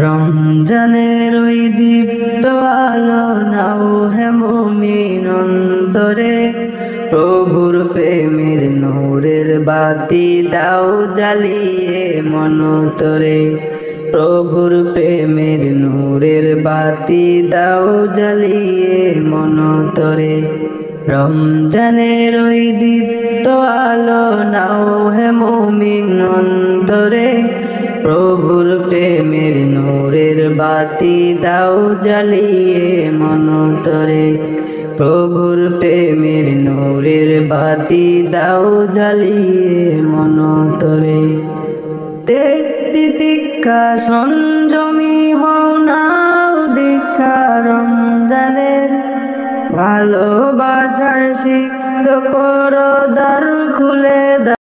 রমজানের ওই দীপ্ত আলো নাও হে মুমিন অন্তরে, প্রভুর প্রেমের নূরের বাতি দাও জ্বালিয়ে মনতরে। প্রভুর প্রেমের নূরের বাতি দাও জ্বালিয়ে মনতরে। রমজানের ওই দীপ্ত আলো নাও হে মুমিন অন্তরে, প্রভুর প্রেমের নূরের বাতি দাও জ্বালিয়ে মনতরে। প্রভুর প্রেমের নূরের বাতি দাও জ্বালিয়ে মনতরে। দেখতি দীক্ষা সংযমী হও নাও দীক্ষা রমজানের, ভালোবাসায় সিক্ত করো দ্বার খুলে দাও।